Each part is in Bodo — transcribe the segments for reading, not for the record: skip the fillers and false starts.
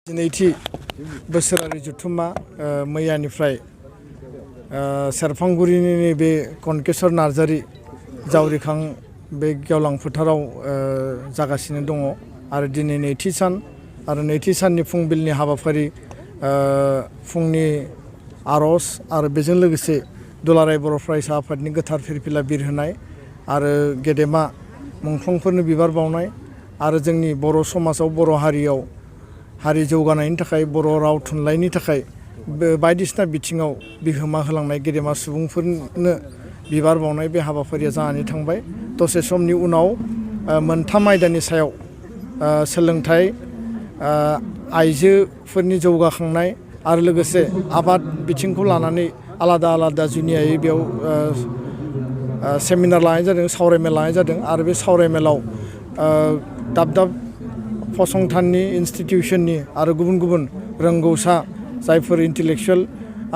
नैथि बोसोरारि जुथुमा मैयानिफ्राय सेरफांगुरिनि बे कनकेश्वर नार्जारी जावरिखां बे गेवलां फोथाराव जागासिनो दङ आरो दिनै नैथि सान आरो नैथि साननि फुंबिलनि हाबाफारि फुंनि आरज आरो बेजों लोगोसे दुलाराय बर' फरायसा आफादनि गोथार फिरफिला बिरहोनाय आरो गेदेमा मुंख्लंफोरनो बिबार बावनाय आरो जोंनि बर' समाजाव बर' हारियाव हारि जौगानायनि थाखाय बर' राव थुनलाइनि थाखाय बायदिसिना बिथिङाव बिहोमा होलांनाय गेदेमा सुबुंफोरनो बिबार बावनाय बे हाबाफारिया जानानै थांबाय। दसे समनि उनाव मोनथाम आयदानि सायाव सोलोंथाइ, आइजोफोरनि जौगाखांनाय आरो लोगोसे आबाद बिथिंखौ लानानै आलादा आलादा जुनियायै बेयाव सेमिनार लानाय जादों, सावरायमेल लानाय जादों आरो बे सावरायमेलाव दाब दाब फसंथाननि इन्सटिटिउसननि आरो गुबुन गुबुन रोंगौसा जायफोर इन्टेलेक्सुयेल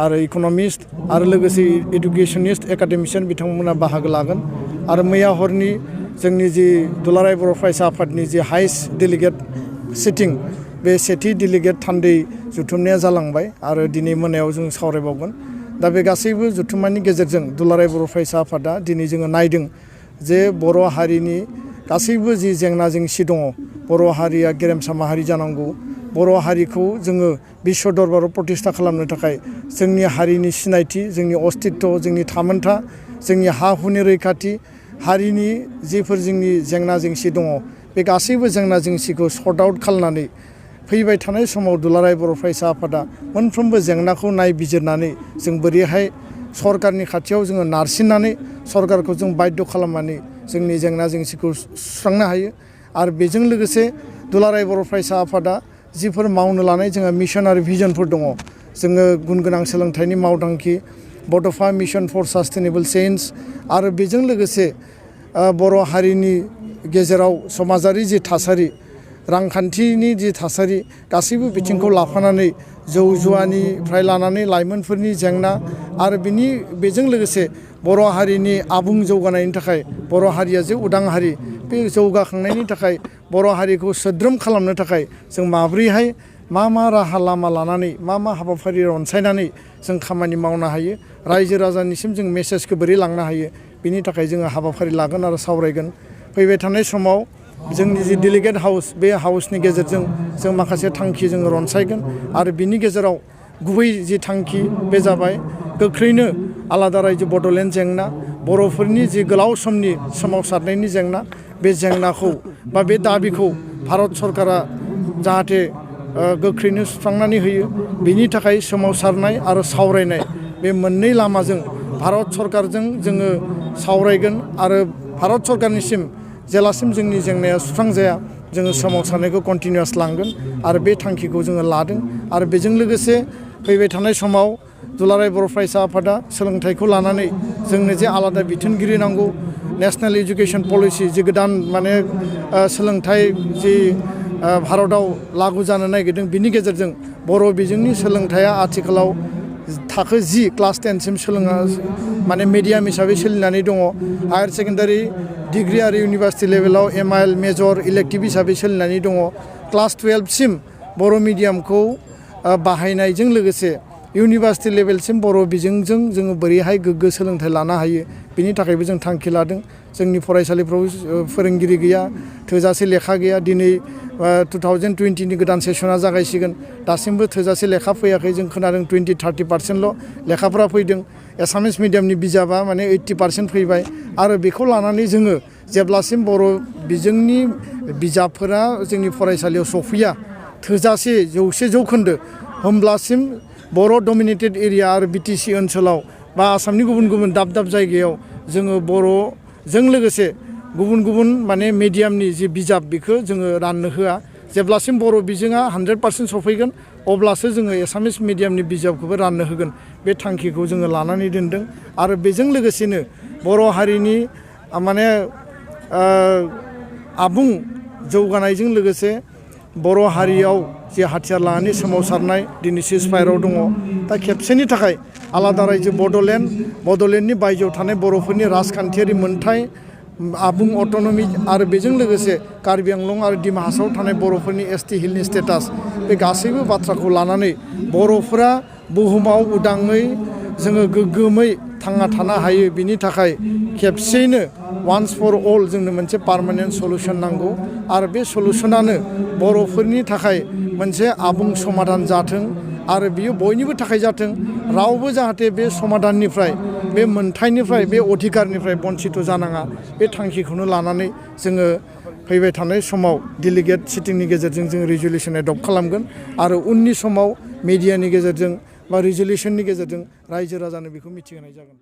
आरो इक'नमिस्ट आरो लोगोसे इडुकेसनिस्ट एकाडेमिशियान बिथांमोना बाहागो लागोन आरो मैया हरनि जोंनि जि दुलाराय बर' फरायसा आफादनि जि हाइस्ट डेलिगेट सिटिं बे सेथि डेलिगेट थान्दै जुथुमनाया जालांबाय आरो दिनै मोनायाव जों सावरायबावगोन। दा बे गासैबो जुथुमानि गेजेरजों दुलाराय बर' फरायसा आफादा दिनै जोङो नायदों जे बर' हारिनि गासैबो जि जेंना जेंसि दङ, बर' हारिया गेरेमसा माहारि जानांगौ, बर' हारिखौ जोङो बिश्व दरबाराव प्रतिष्ठा खालामनो थाखाय जोंनि हारिनि सिनायथि, जोंनि अस्तित्व, जोंनि थामोन्था, जोंनि हा हुनि रैखाथि, हारिनि जिफोर जोंनि जेंना जेंसि दङ बे गासैबो जेंना जेंसिखौ सर्ट आउट खालामनानै फैबाय थानाय समाव दुलाराय बर' फरायसा आफादा मोनफ्रोमबो जेंनाखौ नायबिजिरनानै जों बोरैहाय सरकारनि खाथियाव जोङो नारसिननानै सरकारखौ जों बाध्य खालामनानै जोंनि जेंना जेंसिखौ सुस्रांनो हायो आरो बेजों लोगोसे दुलाराय बर' फरायसा आफादा जिफोर मावनो लानाय जोंहा मिशन आरो भिजनफोर दङ, जोङो गुन गोनां सोलोंथाइनि मावथांखि, बड'फा मिशन फर सास्टेनेबल चेन्ज आरो बेजों लोगोसे बर' हारिनि गेजेराव समाजारि जि थासारि, रांखान्थिनि जि थासारि गासैबो बिथिंखौ लाफानानै जौ जुवानिफ्राय लानानै लाइमोनफोरनि जेंना आरो बेजों लोगोसे बर' हारिनि आबुं जौगानायनि थाखाय बर' हारिया जे उदां हारि बे जौगाखांनायनि थाखाय बर' हारिखौ सोद्रोम खालामनो थाखाय जों माब्रैहाय मा राहा लामा लानानै मा हाबाफारि रनसायनानै जों खामानि मावनो हायो, रायजो राजानिसिम जों मेसेजखौ बोरै लांनो हायो, बिनि थाखाय जोङो हाबाफारि लागोन आरो सावरायगोन। फैबाय थानाय समाव जोंनि जि डेलिगेट हाउस बे हाउसनि गेजेरजों जों माखासे थांखि जोङो रनसायगोन आरो बिनि गेजेराव गुबै जि थांखि बे जाबाय गोख्रैनो आलादा रायजो बड'लेण्ड जेंना, बर'फोरनि जि गोलाव समनि सोमावसारनायनि जेंना, बे जेंनाखौ बा बे दाबिखौ भारत सरकारा जाहाथे गोख्रैनो सुस्रांनानै होयो, बिनि थाखाय सोमावसारनाय आरो सावरायनाय बे मोननै लामाजों भारत सरकारजों जोङो सावरायगोन आरो भारत सरकारनिसिम जेलासिम जोंनि जेंनाया सुस्रांजाया जोङो सोमावसारनायखौ कन्टिनिउआस लांगोन आरो बे थांखिखौ जोङो लादों आरो बेजों लोगोसे फैबाय थानाय समाव दुलाराय बर' फरायसा आफादा सोलोंथाइखौ लानानै जोंनो जे आलादा बिथोनगिरि नांगौ, नेशनेल इडुकेसन पलिसि जि गोदान सोलोंथाइ जि भारताव लागु जानो नागिरदों, बिनि गेजेरजों बर' बिजोंनि सोलोंथाइया आथिखालाव थाखो 10 क्लास 10सिम मिडियाम हिसाबै सोलिनानै दङ। हायार सेकेन्डारि डिग्री आरो इउनिभार्सिटि लेभेलाव MIL मेजर इलेक्टिभ हिसाबै सोलिनानै दङ। क्लास 12सिम बर' मिडियामखौ बाहायनायजों लोगोसे इउनिभार्सिटि लेभेलसिम बर' बिजोंजों जोङो बोरैहाय गोग्गो सोलोंथाइ लानो हायो, बिनि थाखायबो जों थांखि लादों। जोंनि फरायसालिफ्राव फोरोंगिरि गैया, थोजासे लेखा गैया। दिनै 2020नि गोदान सेसना जागायसिगोन, दासिमबो थोजासे लेखा फैयाखै। जों खोनादों 20-30%ल' लेखाफ्रा फैदों। एसामिस मिडियामनि बिजाबा 80% फैबाय आरो बेखौ लानानै जोङो जेब्लासिम बर' बिजोंनि बिजाबफोरा जोंनि फरायसालियाव सफैया थोजासे 100% होमब्लासिम बर' डमिनेटेड एरिया आरो BTC ओनसोलाव बा आसामनि गुबुन गुबुन दाब दाब जायगायाव जोङो बर'जों लोगोसे गुबुन गुबुन मिडियामनि जि बिजाब बेखौ जोङो राननो होआ। जेब्लासिम बर' बिजोङा 100% सफैगोन अब्लासो जोङो एसामिस मिडियामनि बिजाबखौबो राननो होगोन। बे थांखिखौ जोङो लानानै दोनदों आरो बेजों लोगोसेनो बर' हारिनि आबुं जौगानायजों लोगोसे बर' हारियाव जे हाथियार लानानै सोमावसारनाय दिनै सिजफायाराव दङ। दा खेबसेनि थाखाय आलादा रायजो बड'लेण्डनि बायजोआव थानाय बर'फोरनि राजखान्थियारि मोनथाय आबुं अट'नमि आरो बेजों लोगोसे कार्बि आंलं आरो डिमा हासाराव थानाय बर'फोरनि एसटि हिलनि स्टेटास बे गासैबो बाथ्राखौ लानानै बर'फोरा बुहुमाव उदाङै जोङो गोग्गोमै थांना थानो हायो बिनि थाखाय खेबसेयैनो वान्स फर अल जोंनो मोनसे पार्मानेन्ट सलुसन नांगौ आरो बे सलुसनानो बर'फोरनि थाखाय मोनसे आबुं समाधान जाथों आरो बियो बयनिबो थाखाय जाथों रावबो जाहाथे बे समाधाननिफ्राय बे मोनथायनिफ्राय बे अधिकारनिफ्राय बन्सित जानाङा बे थांखिखौनो लानानै जोङो फैबाय थानाय समाव डेलिगेट सिटिंनि गेजेरजों जों रिजलिउसन एडप्ट खालामगोन आरो उननि समाव मिडियानि गेजेरजों बा रिजलिउसननि गेजेरजों रायजो राजानो बेखौ मिथिहोनाय जागोन।